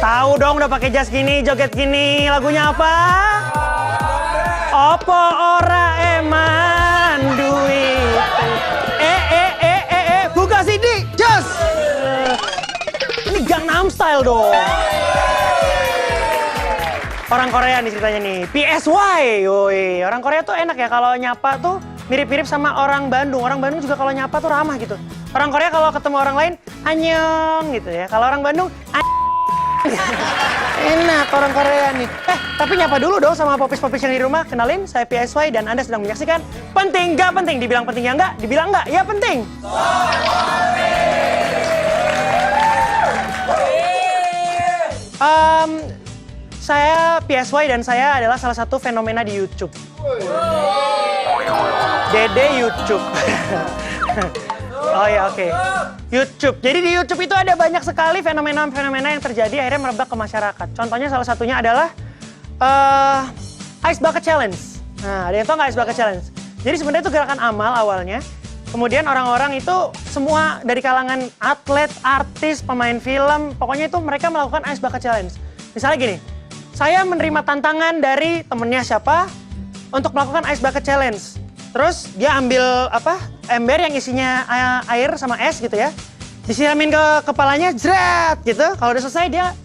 Tahu dong udah pakai jas gini, joget gini. Lagunya apa? Opo ora eman duit. Buka CD, jas. Ini Gangnam Style dong. Orang Korea nih ceritanya nih, PSY. Yoi. Orang Korea tuh enak ya kalau nyapa tuh mirip-mirip sama orang Bandung. Orang Bandung juga kalau nyapa tuh ramah gitu. Orang Korea kalau ketemu orang lain, annyeong gitu ya. Kalau orang Bandung, enak orang Korea nih. Tapi nyapa dulu dong sama popis-popis yang di rumah. Kenalin, saya PSY dan Anda sedang menyaksikan Penting Gak Penting. Dibilang penting ya enggak, dibilang enggak, ya penting. Saya PSY dan saya adalah salah satu fenomena di YouTube. Dede YouTube. Oh ya, oke. YouTube. Jadi di YouTube itu ada banyak sekali fenomena-fenomena yang terjadi akhirnya merebak ke masyarakat. Contohnya salah satunya adalah Ice Bucket Challenge. Nah, ada yang tahu nggak Ice Bucket Challenge? Jadi sebenarnya itu gerakan amal awalnya. Kemudian orang-orang itu semua dari kalangan atlet, artis, pemain film, pokoknya itu mereka melakukan Ice Bucket Challenge. Misalnya gini, saya menerima tantangan dari temennya siapa untuk melakukan Ice Bucket Challenge. Terus dia ambil ember yang isinya air sama es gitu ya. Disiramin ke kepalanya, jret gitu. Kalau udah selesai dia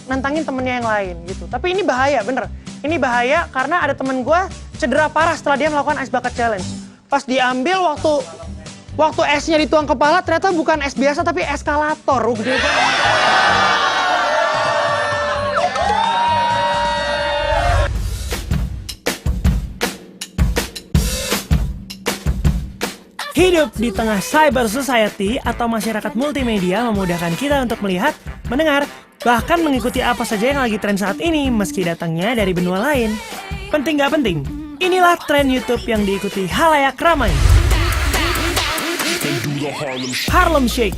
nantangin temennya yang lain gitu. Tapi ini bahaya, bener. Ini bahaya karena ada temen gue cedera parah setelah dia melakukan Ice Bucket Challenge. Pas diambil waktu esnya dituang kepala ternyata bukan es biasa tapi eskalator. Gede banget. Hidup di tengah cyber society atau masyarakat multimedia memudahkan kita untuk melihat, mendengar, bahkan mengikuti apa saja yang lagi tren saat ini meski datangnya dari benua lain. Penting gak penting? Inilah tren YouTube yang diikuti halayak ramai. Harlem Shake.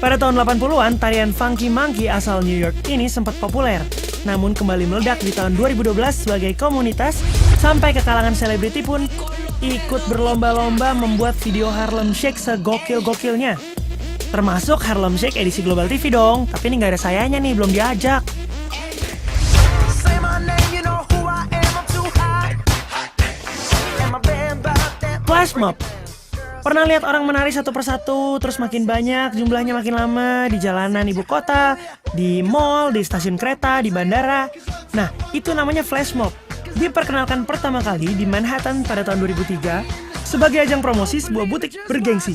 Pada tahun 80-an, tarian Funky Monkey asal New York ini sempat populer. Namun kembali meledak di tahun 2012 sebagai komunitas, sampai ke kalangan selebriti pun ikut berlomba-lomba membuat video Harlem Shake segokil-gokilnya. Termasuk Harlem Shake edisi Global TV dong, tapi ini nggak ada sayanya nih, belum diajak. Flash mob. Pernah lihat orang menari satu persatu, terus makin banyak, jumlahnya makin lama, di jalanan ibu kota, di mall, di stasiun kereta, di bandara. Nah, itu namanya flash mob. Diperkenalkan pertama kali di Manhattan pada tahun 2003 sebagai ajang promosi sebuah butik bergengsi.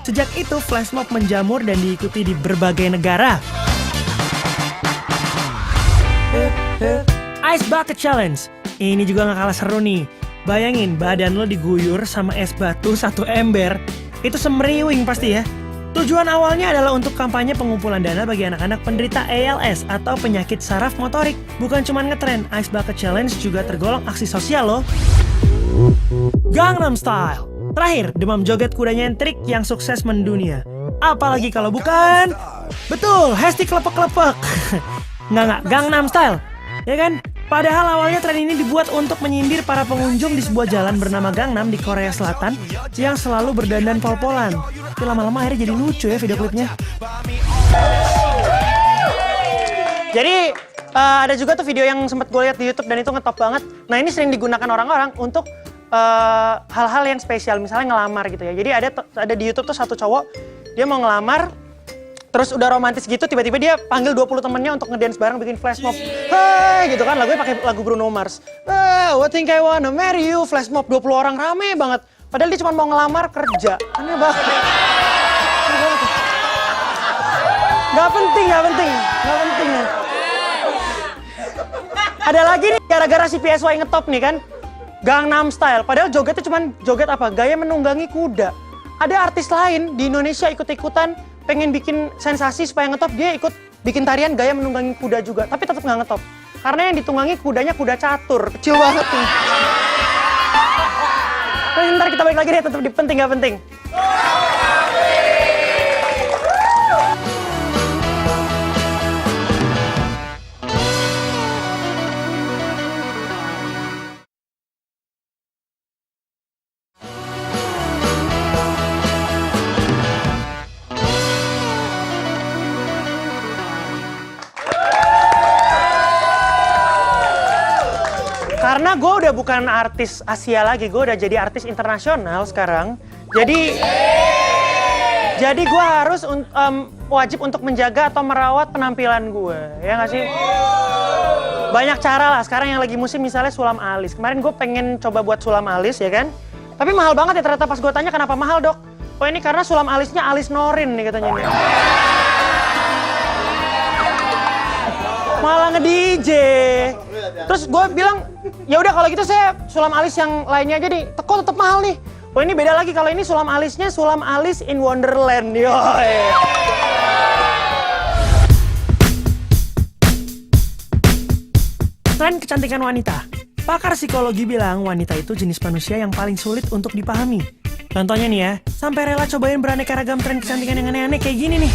Sejak itu, flash mob menjamur dan diikuti di berbagai negara. Ice Bucket Challenge. Ini juga gak kalah seru nih. Bayangin, badan lo diguyur sama es batu satu ember. Itu semriwing pasti ya. Tujuan awalnya adalah untuk kampanye pengumpulan dana bagi anak-anak penderita ALS atau penyakit saraf motorik. Bukan cuma ngetren, Ice Bucket Challenge juga tergolong aksi sosial loh. Gangnam Style. Terakhir, demam joget kuda nyentrik yang sukses mendunia. Apalagi kalau bukan... Betul, Hesti klepek-klepek. Nggak, Gangnam Style. Ya kan? Padahal awalnya tren ini dibuat untuk menyindir para pengunjung di sebuah jalan bernama Gangnam di Korea Selatan yang selalu berdandan pol-polan. Tapi lama-lama akhirnya jadi lucu ya video klipnya. Jadi ada juga tuh video yang sempat gue lihat di YouTube dan itu ngetop banget. Nah ini sering digunakan orang-orang untuk hal-hal yang spesial, misalnya ngelamar gitu ya. Jadi ada di YouTube tuh satu cowok, dia mau ngelamar, terus udah romantis gitu, tiba-tiba dia panggil 20 temennya untuk ngedance bareng bikin flash mob. Hey, gitu kan, lagunya pakai lagu Bruno Mars. What think I wanna marry you, flash mob 20 orang rame banget. Padahal dia cuma mau ngelamar kerja. Aneh banget. Gak penting. Ada lagi nih, gara-gara si PSY ngetop nih kan, Gangnam Style. Padahal jogetnya cuma joget apa? Gaya menunggangi kuda. Ada artis lain di Indonesia ikut-ikutan, pengen bikin sensasi supaya ngetop, dia ikut bikin tarian gaya menunggangi kuda juga, tapi tetap nggak ngetop. Karena yang ditunggangi kudanya kuda catur, kecil banget nih. Terus ntar kita balik lagi deh, tetap di penting nggak penting. Karena gue udah bukan artis Asia lagi, gue udah jadi artis internasional sekarang. Jadi gue harus wajib untuk menjaga atau merawat penampilan gue, ya nggak sih? Banyak cara lah, sekarang yang lagi musim misalnya sulam alis. Kemarin gue pengen coba buat sulam alis, ya kan? Tapi mahal banget ya ternyata pas gue tanya kenapa mahal, Dok? Oh ini karena sulam alisnya alis Norin nih katanya nih. Malah nge-DJ. Terus gue bilang, ya udah kalau gitu saya sulam alis yang lainnya aja nih. Kok tetap mahal nih? Oh ini beda lagi, kalau ini sulam alisnya sulam alis in Wonderland. Yoi. Tren kecantikan wanita. Pakar psikologi bilang wanita itu jenis manusia yang paling sulit untuk dipahami. Contohnya nih ya, sampai rela cobain beraneka ragam tren kecantikan yang aneh-aneh kayak gini nih.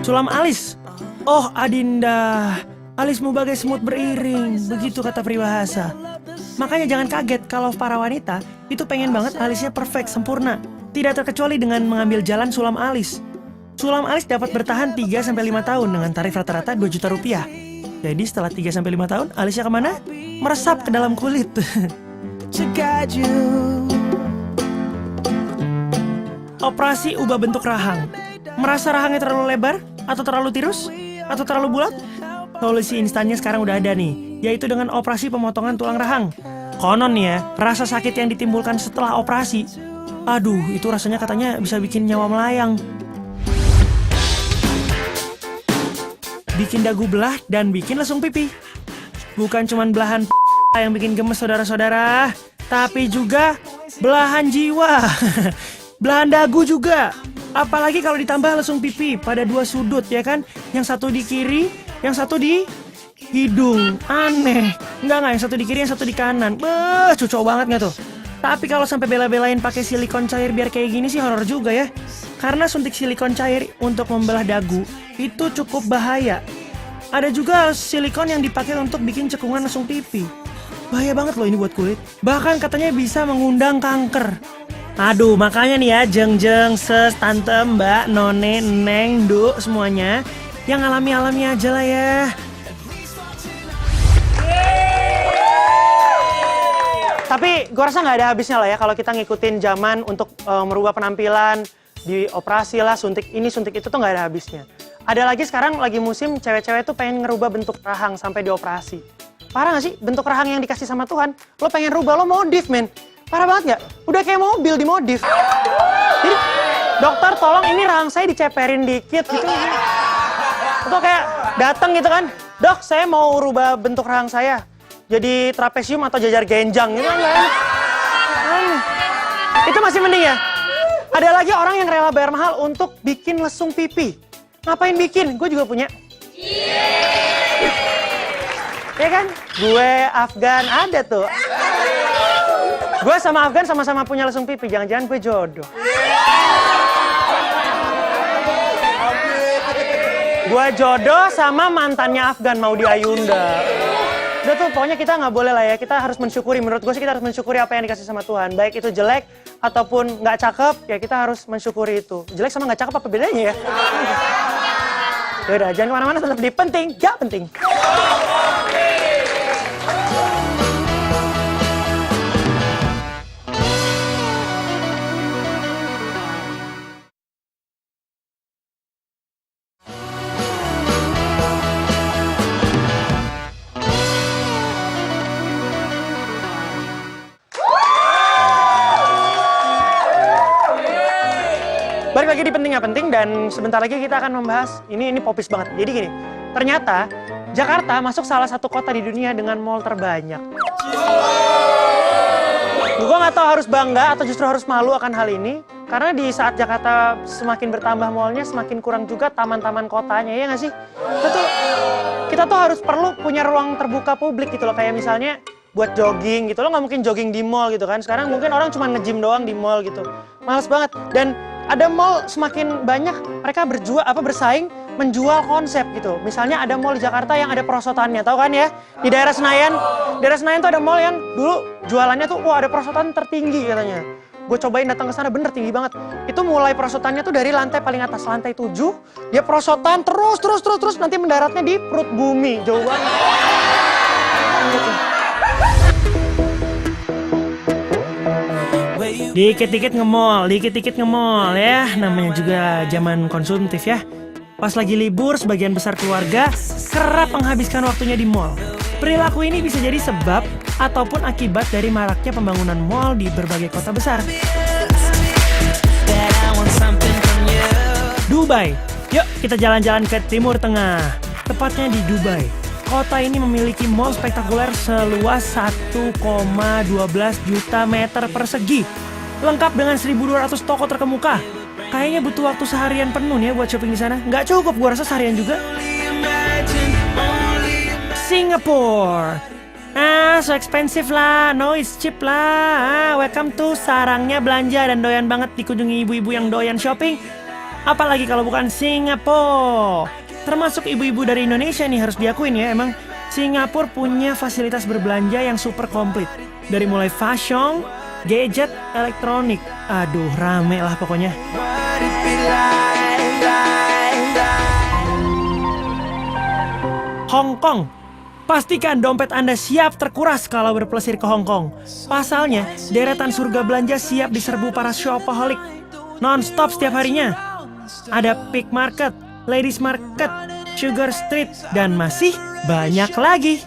Sulam alis. Oh Adinda, alismu bagai semut beriring, begitu kata peribahasa. Makanya jangan kaget kalau para wanita itu pengen banget alisnya perfect, sempurna. Tidak terkecuali dengan mengambil jalan sulam alis. Sulam alis dapat bertahan 3-5 tahun dengan tarif rata-rata 2 juta rupiah. Jadi setelah 3-5 tahun, alisnya kemana? Meresap ke dalam kulit. Operasi ubah bentuk rahang. Merasa rahangnya terlalu lebar? Atau terlalu tirus? Atau terlalu bulat? Solusi instannya sekarang udah ada nih, yaitu dengan operasi pemotongan tulang rahang. Konon nih ya, rasa sakit yang ditimbulkan setelah operasi, aduh itu rasanya katanya bisa bikin nyawa melayang. Bikin dagu belah dan bikin lesung pipi. Bukan cuman belahan yang bikin gemes saudara-saudara, tapi juga belahan jiwa. Belahan dagu juga. Apalagi kalau ditambah lesung pipi pada 2 sudut ya kan, yang satu di kiri, yang satu di hidung. Aneh. Enggak, yang satu di kiri, yang satu di kanan. Cocok banget nggak tuh? Tapi kalau sampai bela-belain pakai silikon cair biar kayak gini sih horor juga ya. Karena suntik silikon cair untuk membelah dagu itu cukup bahaya. Ada juga silikon yang dipakai untuk bikin cekungan lesung pipi. Bahaya banget loh ini buat kulit. Bahkan katanya bisa mengundang kanker. Aduh, makanya nih ya, jeng-jeng, ses, tante, mbak, none, neng, du, semuanya. Yang alami-alami aja lah ya. Tapi gue rasa nggak ada habisnya lah ya kalau kita ngikutin zaman untuk merubah penampilan, dioperasi lah, suntik ini, suntik itu tuh nggak ada habisnya. Ada lagi sekarang lagi musim cewek-cewek tuh pengen ngerubah bentuk rahang sampai dioperasi. Parah nggak sih? Bentuk rahang yang dikasih sama Tuhan, lo pengen rubah, lo modif men. Parah banget nggak? Udah kayak mobil dimodif. Jadi, dokter tolong ini rahang saya diceperin dikit gitu. Atau kayak datang gitu kan, dok saya mau rubah bentuk rahang saya. Jadi trapesium atau jajar genjang gitu kan. Itu masih mending ya. Ada lagi orang yang rela bayar mahal untuk bikin lesung pipi. Ngapain bikin? Gue juga punya. Ya kan? Gue, Afgan, ada tuh. Gue sama Afgan sama-sama punya lesung pipi. Jangan-jangan gue jodoh. Gue jodoh sama mantannya Afgan, mau di Ayunda. Udah tuh, pokoknya kita nggak boleh lah ya. Kita harus mensyukuri. Menurut gue sih kita harus mensyukuri apa yang dikasih sama Tuhan. Baik itu jelek ataupun nggak cakep, ya kita harus mensyukuri itu. Jelek sama nggak cakep apa bedanya ya? Yaudah, jangan kemana-mana, tetap di penting, gak penting. Balik lagi di penting nggak penting, dan sebentar lagi kita akan membahas ini popis banget. Jadi gini, ternyata Jakarta masuk salah satu kota di dunia dengan mall terbanyak. Gue nggak tahu harus bangga atau justru harus malu akan hal ini, karena di saat Jakarta semakin bertambah mallnya, semakin kurang juga taman-taman kotanya, ya nggak sih? Kita tuh harus perlu punya ruang terbuka publik gitu loh, kayak misalnya buat jogging gitu. Lo nggak mungkin jogging di mall gitu kan. Sekarang mungkin orang cuma nge-gym doang di mall gitu. Males banget. Dan ada mall semakin banyak mereka bersaing menjual konsep gitu. Misalnya ada mall di Jakarta yang ada perosotannya, tahu kan ya? Di daerah Senayan. Daerah Senayan tuh ada mall yang dulu jualannya tuh wah ada perosotan tertinggi katanya. Gue cobain datang ke sana, bener tinggi banget. Itu mulai perosotannya tuh dari lantai paling atas, lantai 7. Dia perosotan terus nanti mendaratnya di perut bumi. Jauh banget. Gitu. Dikit-dikit nge-mall ya. Namanya juga zaman konsumtif ya. Pas lagi libur, sebagian besar keluarga kerap menghabiskan waktunya di mall. Perilaku ini bisa jadi sebab ataupun akibat dari maraknya pembangunan mall di berbagai kota besar. Dubai. Yuk kita jalan-jalan ke Timur Tengah. Tepatnya di Dubai. Kota ini memiliki mall spektakuler seluas 1,12 juta meter persegi. Lengkap dengan 1.200 toko terkemuka. Kayaknya butuh waktu seharian penuh nih ya buat shopping di sana. Nggak cukup, gua rasa seharian juga. Singapore. So expensive lah. No, it's cheap lah. Welcome to sarangnya belanja dan doyan banget dikunjungi ibu-ibu yang doyan shopping. Apalagi kalau bukan Singapore. Termasuk ibu-ibu dari Indonesia nih harus diakuin ya. Emang Singapura punya fasilitas berbelanja yang super komplit. Dari mulai fashion, gadget, elektronik. Aduh, rame lah pokoknya. Hong Kong. Pastikan dompet Anda siap terkuras kalau berpelesir ke Hong Kong. Pasalnya, deretan surga belanja siap diserbu para shopaholic. Non-stop setiap harinya. Ada Peak Market, Ladies Market, Sugar Street, dan masih banyak lagi.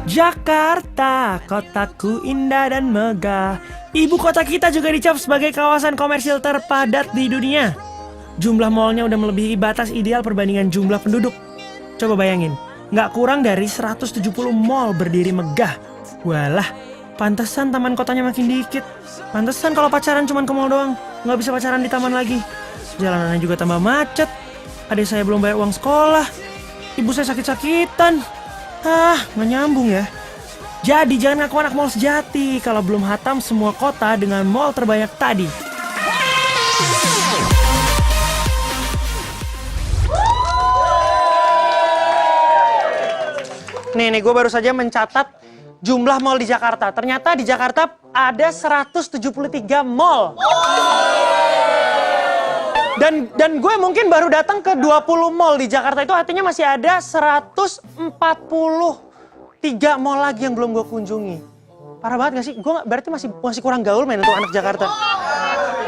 Jakarta, kotaku indah dan megah. Ibu kota kita juga dicap sebagai kawasan komersil terpadat di dunia. Jumlah mallnya udah melebihi batas ideal perbandingan jumlah penduduk. Coba bayangin, nggak kurang dari 170 mall berdiri megah. Walah, pantesan taman kotanya makin dikit. Pantesan kalau pacaran cuma ke mall doang, nggak bisa pacaran di taman lagi. Jalanannya juga tambah macet. Adik saya belum bayar uang sekolah. Ibu saya sakit-sakitan. Nggak nyambung ya. Jadi jangan ngaku anak mall sejati kalau belum hatam semua kota dengan mall terbanyak tadi. Nih, gue baru saja mencatat jumlah mall di Jakarta. Ternyata di Jakarta ada 173 mall. Dan gue mungkin baru datang ke 20 mall di Jakarta itu, artinya masih ada 143 mall lagi yang belum gue kunjungi. Parah banget gak sih? Gue berarti masih kurang gaul men untuk anak Jakarta.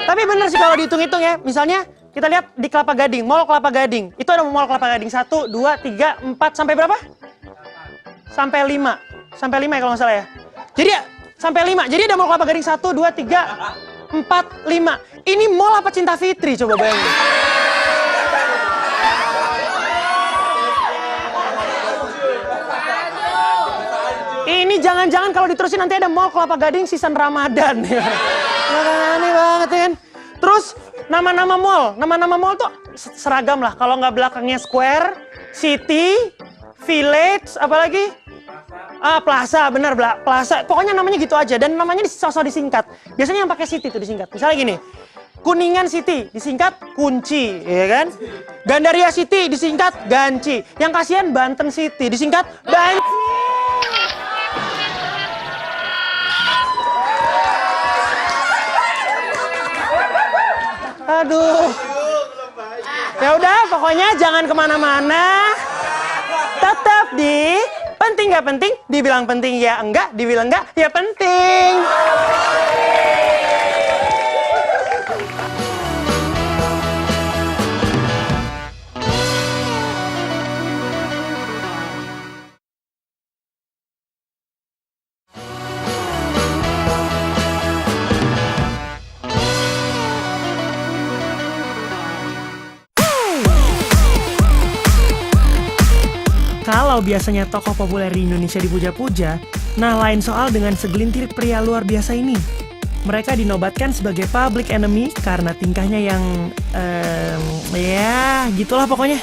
Tapi bener sih kalau dihitung-hitung ya. Misalnya kita lihat di Kelapa Gading, Mall Kelapa Gading. Itu ada Mall Kelapa Gading 1, 2, 3, 4, sampai berapa? Sampai 5. Sampai 5 ya kalau nggak salah ya. Jadi ya, sampai 5. Jadi ada Mall Kelapa Gading 1, 2, 3, 4, 5. Ini mall apa Cinta Fitri? Coba bayangin. Ini jangan-jangan kalau diterusin nanti ada Mall Kelapa Gading season Ramadan. Aneh banget kan. Terus nama-nama mall tuh seragam lah. Kalau nggak belakangnya Square, City, Village, apalagi? Plaza, bener Plaza. Pokoknya namanya gitu aja dan namanya sosok disingkat. Biasanya yang pakai City tuh disingkat. Misalnya gini, Kuningan City disingkat Kunci, ya kan? Gandaria City disingkat Ganci. Yang kasihan Banten City disingkat Banci. Aduh. Ya udah, pokoknya jangan kemana-mana. Tetap di penting nggak penting, dibilang penting ya enggak, dibilang enggak ya penting. Kalau biasanya tokoh populer di Indonesia dipuja-puja, nah lain soal dengan segelintir pria luar biasa ini. Mereka dinobatkan sebagai public enemy karena tingkahnya yang, ya gitulah pokoknya.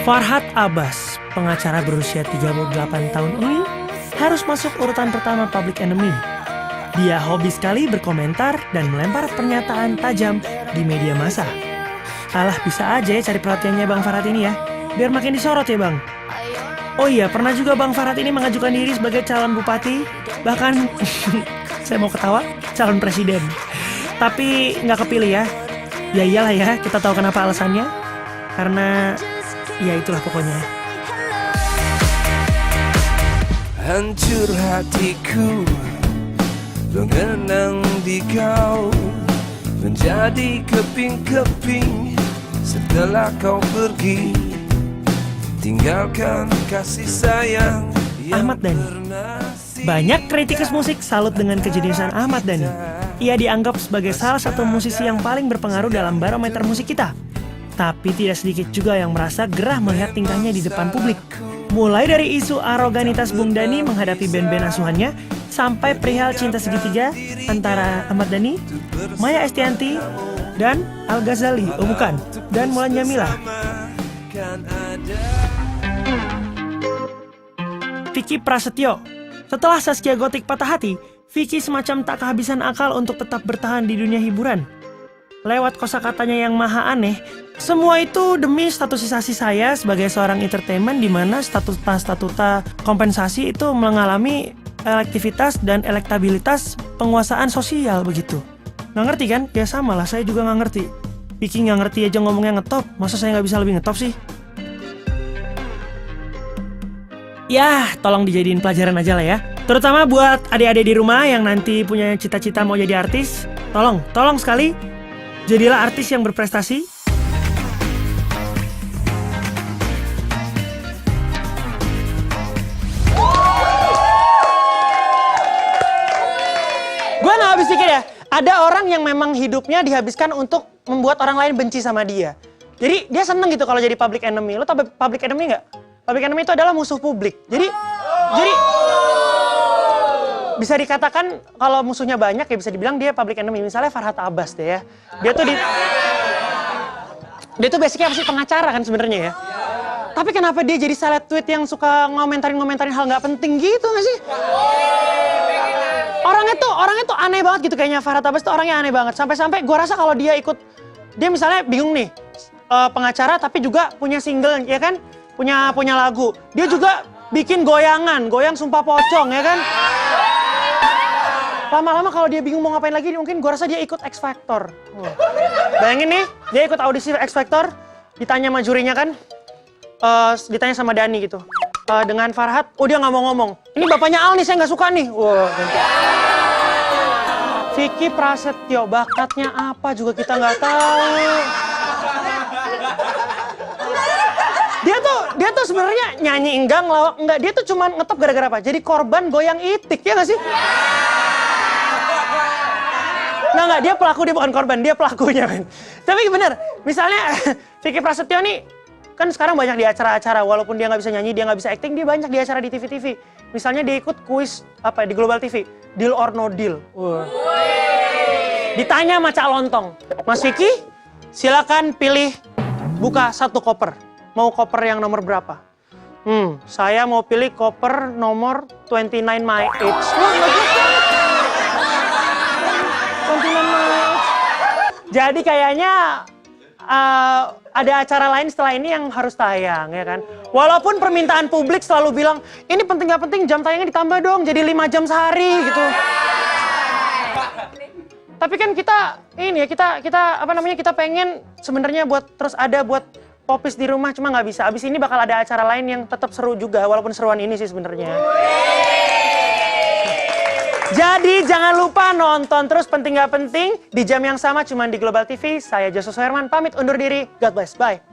Farhad Abbas, pengacara berusia 38 tahun ini, harus masuk urutan pertama public enemy. Dia hobi sekali berkomentar dan melempar pernyataan tajam di media massa. Alah, bisa aja ya cari perhatiannya Bang Farhad ini ya. Biar makin disorot ya Bang. Oh iya, pernah juga Bang Farhat ini mengajukan diri sebagai calon bupati, bahkan saya mau ketawa, calon presiden. Tapi nggak kepilih ya. Ya iyalah ya, kita tahu kenapa alasannya. Karena ya itulah pokoknya. Hancur hatiku mengenang di kau, menjadi keping-keping setelah kau pergi, tinggalkan kasih sayang yang Ahmad Dhani. Banyak kritikus musik salut dengan kejeniusan Ahmad Dhani. Ia dianggap sebagai salah satu musisi yang paling berpengaruh dalam barometer musik kita. Tapi tidak sedikit juga yang merasa gerah melihat tingkahnya di depan publik. Mulai dari isu aroganitas Bung Dhani menghadapi band-band asuhannya, sampai perihal cinta segitiga antara Ahmad Dhani, Maya Estianty, dan Al Ghazali, oh bukan, dan Mulan Jamila. Vicky Prasetyo. Setelah Zaskia Gotik patah hati, Vicky semacam tak kehabisan akal untuk tetap bertahan di dunia hiburan. Lewat kosakatanya yang maha aneh, semua itu demi statusisasi saya sebagai seorang entertainment di mana statuta kompensasi itu mengalami elektivitas dan elektabilitas penguasaan sosial begitu. Nggak ngerti kan? Ya sama lah, saya juga nggak ngerti. Vicky nggak ngerti aja ngomongnya ngetop, masa saya nggak bisa lebih ngetop sih? Ya, tolong dijadiin pelajaran aja lah ya. Terutama buat adik-adik di rumah yang nanti punya cita-cita mau jadi artis. Tolong sekali, jadilah artis yang berprestasi. Gue gak habis pikir ya, ada orang yang memang hidupnya dihabiskan untuk membuat orang lain benci sama dia. Jadi dia seneng gitu kalau jadi public enemy. Lo tau public enemy gak? Public enemy itu adalah musuh publik. Jadi bisa dikatakan kalau musuhnya banyak ya bisa dibilang dia public enemy. Misalnya Farhat Abbas deh ya. Dia tuh basicnya pasti pengacara kan sebenarnya ya. Tapi kenapa dia jadi seleb tweet yang suka ngomentarin hal nggak penting gitu nggak sih? Orangnya tuh aneh banget gitu kayaknya. Farhat Abbas tuh orangnya aneh banget. Sampai-sampai gue rasa kalau dia misalnya bingung nih pengacara tapi juga punya single ya kan? Punya lagu. Dia juga bikin goyang sumpah pocong ya kan? Lama-lama kalau dia bingung mau ngapain lagi, mungkin gue rasa dia ikut X Factor. Bayangin nih, dia ikut audisi X Factor, ditanya sama jurinya kan, ditanya sama Dhani gitu. Dengan Farhat, oh dia nggak mau ngomong. Ini bapaknya Al nih, saya nggak suka nih. Wow. Vicky Prasetyo, bakatnya apa juga kita nggak tahu. Dia tuh sebenarnya nyanyi enggak, ngelawak enggak. Dia tuh cuma ngetop gara-gara apa? Jadi korban goyang itik, ya nggak sih? Nah, dia pelaku, dia bukan korban, dia pelakunya kan. Tapi bener, misalnya Vicky Prasetyo nih, kan sekarang banyak di acara-acara, walaupun dia nggak bisa nyanyi, dia nggak bisa acting, dia banyak di acara di TV-TV. Misalnya dia ikut kuis di Global TV, Deal or No Deal. Ditanya sama Cak Lontong, Mas Vicky, silakan pilih buka satu koper. Mau koper yang nomor berapa? Saya mau pilih koper nomor 29 my age. Jadi kayaknya ada acara lain setelah ini yang harus tayang ya kan. Walaupun permintaan publik selalu bilang, ini penting gak penting, jam tayangnya ditambah dong jadi 5 jam sehari gitu. Tapi kan kita pengen sebenarnya buat terus ada buat popis di rumah, cuma nggak bisa. Abis ini bakal ada acara lain yang tetap seru juga, walaupun seruan ini sih sebenarnya. Jadi jangan lupa nonton terus Penting Gak Penting di jam yang sama cuma di Global TV. Saya Joshua Herman pamit undur diri. God bless. Bye.